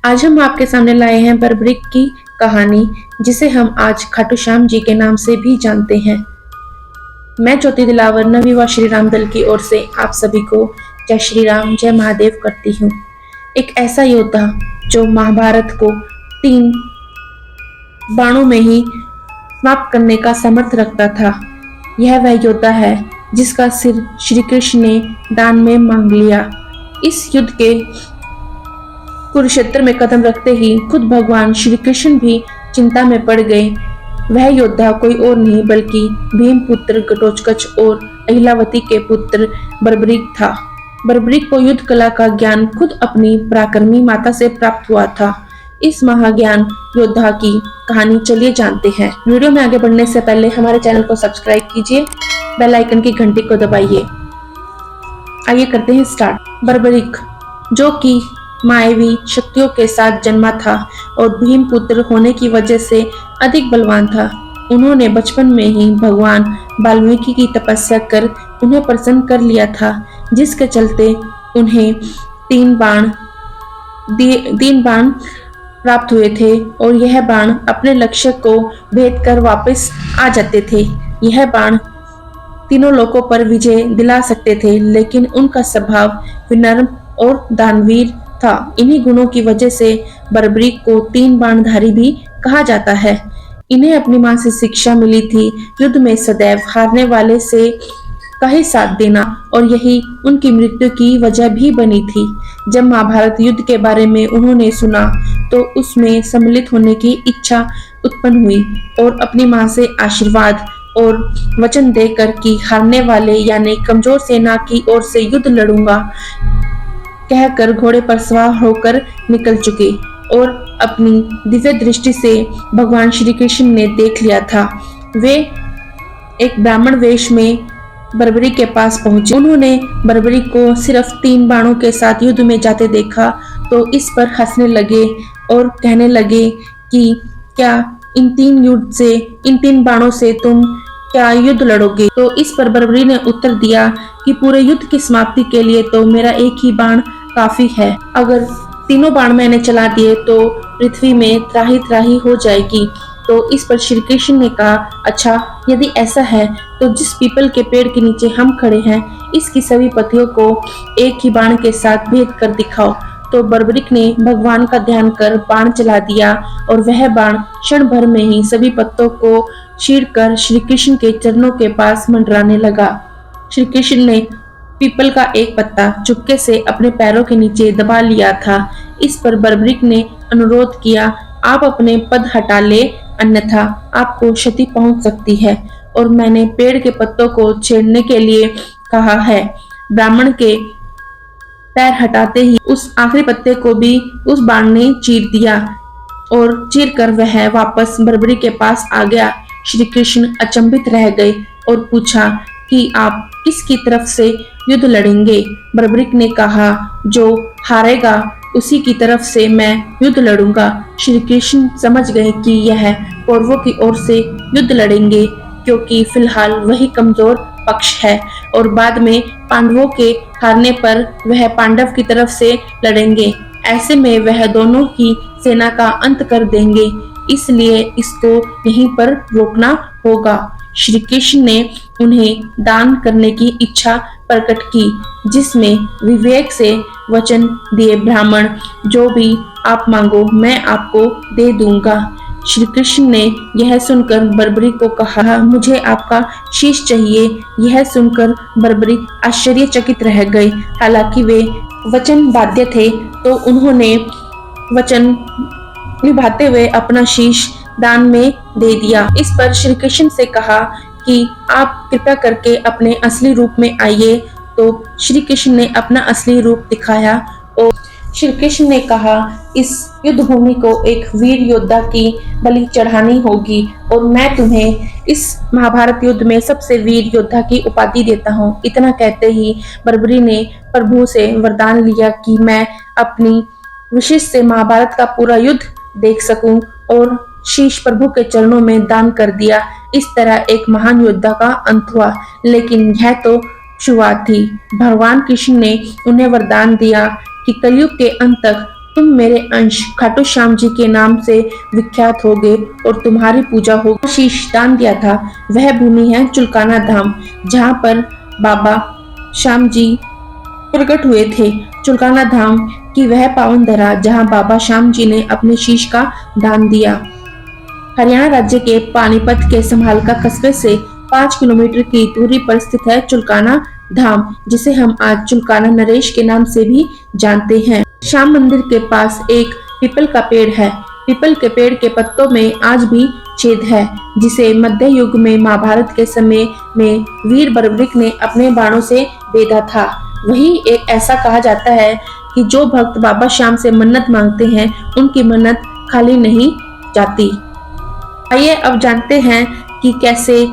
आज हम आपके सामने लाए हैं बर्बरीक की कहानी, जिसे हम आज खाटू श्याम जी के नाम से भी जानते हैं। मैं ज्योति दिलावर नवयुवा श्री राम दल की ओर से आप सभी को जय श्री राम जय महादेव करती हूँ। एक ऐसा योद्धा जो महाभारत को 3 बाणों में ही समाप्त करने का सामर्थ्य रखता था, यह वह योद्धा है जिसका सिर श्री कृष्ण ने दान में मांग लिया। इस युद्ध के कुरुक्षेत्र में कदम रखते ही खुद भगवान श्री कृष्ण भी चिंता में पड़ गए। वह योद्धा कोई और नहीं बल्कि भीम पुत्र घटोत्कच और अहिलावती के पुत्र बर्बरीक था। बर्बरीक को युद्ध कला का ज्ञान खुद अपनी पराक्रमी माता से प्राप्त हुआ था। इस महाज्ञान योद्धा की कहानी चलिए जानते हैं। वीडियो में आगे बढ़ने से पहले हमारे चैनल को सब्सक्राइब कीजिए, बेल आइकन की घंटी को दबाइए। आइए करते हैं स्टार्ट। बर्बरीक जो कि मायावी शक्तियों के साथ जन्मा था और भीम पुत्र होने की वजह से अधिक बलवान था। उन्होंने बचपन में ही भगवान वाल्मीकि की तपस्या कर उन्हें प्रसन्न कर लिया था, जिसके चलते उन्हें 3 बाण प्राप्त हुए थे और यह बाण अपने लक्ष्य को भेद कर वापस आ जाते थे। यह बाण तीनों लोकों पर विजय दिला सकते थे, लेकिन उनका स्वभाव विनम्र और दानवीर था। इन्हीं गुणों की वजह से बर्बरीक को 3 बाणधारी भी कहा जाता है। इन्हें अपनी मां से शिक्षा मिली थी युद्ध में सदैव हारने वाले से का ही साथ देना, और यही उनकी मृत्यु की वजह भी बनी थी। जब महाभारत युद्ध के बारे में उन्होंने सुना तो उसमें सम्मिलित होने की इच्छा उत्पन्न हुई और अपनी मां से आशीर्वाद और वचन देकर कि हारने वाले यानी कमजोर सेना की ओर से युद्ध लड़ूंगा कहकर घोड़े पर सवार होकर निकल चुके और अपनी दिव्य दृष्टि से भगवान श्री कृष्ण ने देख लिया था। वे एक ब्राह्मण वेश में बर्बरीक के पास पहुंचे। उन्होंने बर्बरीक को सिर्फ 3 बाणों के साथ युद्ध में जाते देखा तो इस पर हंसने लगे और कहने लगे कि क्या इन 3 बाणों से तुम क्या युद्ध लड़ोगे? तो इस पर बर्बरीक ने उत्तर दिया कि पूरे युद्ध की समाप्ति के लिए तो मेरा एक ही बाण काफी है। अगर 3 बाण मैंने चला दिए तो पृथ्वी में त्राही हो जाएगी। तो इस पर श्री कृष्ण ने कहा, अच्छा यदि ऐसा है तो जिस पीपल के पेड़ के नीचे हम खड़े हैं, इसकी सभी पत्तियों को एक ही बाण के साथ भेद कर दिखाओ। तो बर्बरीक ने भगवान का ध्यान कर बाण चला दिया और वह बाण क्षण भर में ही सभी पत्तों को चीरकर श्री कृष्ण के चरणों के पास मंडराने लगा। श्री कृष्ण ने पीपल का एक पत्ता चुपके से अपने पैरों के नीचे दबा लिया था। इस पर बर्बरीक ने अनुरोध किया, आप अपने पद हटा ले, अन्यथा आपको क्षति पहुंच सकती है। और मैंने पेड़ के पत्तों को छेड़ने के लिए कहा है। ब्राह्मण के पैर हटाते ही उस आखिरी पत्ते को भी उस बाण ने चीर दिया और चीर कर वह वापस बर्बरीक के पास आ गया। श्री कृष्ण अचंभित रह गए और पूछा कि आप किसकी तरफ से युद्ध लड़ेंगे? बर्बरीक ने कहा, जो हारेगा उसी की तरफ से मैं युद्ध लड़ूंगा। श्री कृष्ण समझ गए कि यह कौरवों की ओर से युद्ध लड़ेंगे, क्योंकि फिलहाल वही कमजोर पक्ष है और बाद में पांडवों के हारने पर वह पांडव की तरफ से लड़ेंगे। ऐसे में वह दोनों की सेना का अंत कर देंगे, इसलिए इसको यहीं पर रोकना होगा। श्री कृष्ण ने उन्हें दान करने की इच्छा प्रकट की, जिसमें विवेक से वचन दिए, ब्राह्मण जो भी आप मांगो मैं आपको दे दूंगा। श्री कृष्ण ने यह सुनकर बर्बरीक को कहा, मुझे आपका शीश चाहिए। यह सुनकर बर्बरीक आश्चर्यचकित रह गए। हालांकि वे वचन बाध्य थे तो उन्होंने वचन निभाते हुए अपना शीश दान में दे दिया। इस पर श्री कृष्ण से कहा कि आप कृपया करके अपने असली रूप में आइए। तो श्री कृष्ण ने अपना असली रूप दिखाया और श्री कृष्ण ने कहा, इस युद्ध भूमि को एक वीर योद्धा की बलि चढ़ानी होगी और मैं तुम्हें इस महाभारत युद्ध में सबसे वीर योद्धा की उपाधि देता हूँ। इतना कहते ही बर्बरीक ने प्रभु से वरदान लिया कि मैं अपनी विशेष से महाभारत का पूरा युद्ध देख सकूं और शीश प्रभु के चरणों में दान कर दिया। इस तरह एक महान योद्धा का अंत हुआ, लेकिन यह तो शुरुआत थी। भगवान कृष्ण ने उन्हें वरदान दिया कि कलयुग के अंत तक तुम मेरे अंश खाटू श्याम जी के नाम से विख्यात होगे और तुम्हारी पूजा होगी। शीश दान दिया था वह भूमि है चुलकाना धाम, जहाँ पर बाबा श्याम जी प्रकट हुए थे। चुलकाना धाम की वह पावन धरा जहाँ बाबा श्याम जी ने अपने शीश का दान दिया। हरियाणा राज्य के पानीपत के संभालका कस्बे से 5 किलोमीटर की दूरी पर स्थित है चुलकाना धाम, जिसे हम आज चुलकाना नरेश के नाम से भी जानते हैं। श्याम मंदिर के पास एक पीपल का पेड़ है। पीपल के पेड़ के पत्तों में आज भी छेद है, जिसे मध्य युग में महाभारत के समय में वीर बर्बरिक ने अपने बाणों से बेधा था। वही एक ऐसा कहा जाता है कि जो भक्त बाबा श्याम से मन्नत मांगते हैं उनकी मन्नत खाली नहीं जाती। आइए अब जानते हैं कि कैसे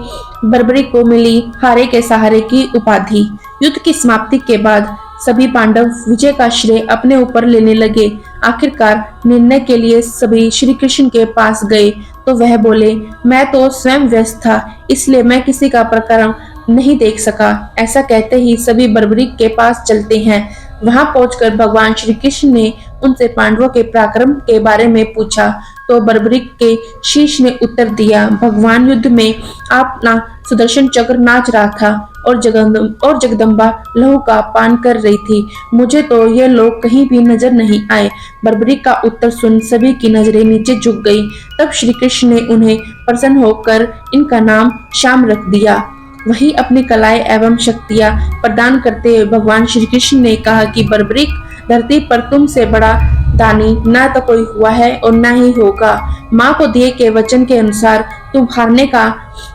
बर्बरिक को मिली हारे के सहारे की उपाधि। युद्ध की समाप्ति के बाद सभी पांडव विजय का श्रेय अपने ऊपर लेने लगे। आखिरकार निर्णय के लिए सभी श्री कृष्ण के पास गए तो वह बोले, मैं तो स्वयं व्यस्त था, इसलिए मैं किसी का प्रकरण नहीं देख सका। ऐसा कहते ही सभी बर्बरिक के पास चलते हैं। वहां पहुंचकर भगवान श्री कृष्ण ने उनसे पांडवों के पराक्रम के बारे में पूछा तो बर्बरिक के शीश ने उत्तर दिया, भगवान युद्ध में अपना सुदर्शन चक्र नाच रहा था और जगदम्बा लहू का पान कर रही थी। मुझे तो ये लोग कहीं भी नजर नहीं आए। बर्बरिक का उत्तर सुन सभी की नजरें नीचे झुक गई। तब श्री कृष्ण ने उन्हें प्रसन्न होकर इनका नाम श्याम रख दिया। वही अपनी कलाएं एवं शक्तियां प्रदान करते हुए भगवान श्री कृष्ण ने कहा कि बर्बरिक, धरती पर तुमसे बड़ा दानी न तो कोई हुआ है और न ही होगा। माँ को दिए के वचन के अनुसार तुम हारने का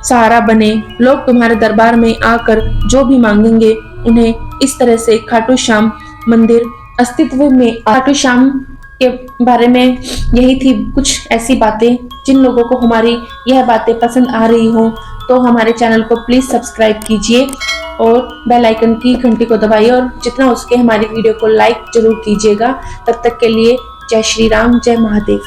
सहारा बने। लोग तुम्हारे दरबार में आकर जो भी मांगेंगे उन्हें इस तरह से खाटू श्याम मंदिर अस्तित्व में। खाटू श्याम के बारे में यही थी कुछ ऐसी बातें। जिन लोगों को हमारी यह बातें पसंद आ रही हो तो हमारे चैनल को प्लीज सब्सक्राइब कीजिए और बेल आइकन की घंटी को दबाइए और जितना हो सके हमारी वीडियो को लाइक जरूर कीजिएगा। तब तक के लिए जय श्री राम, जय महादेव।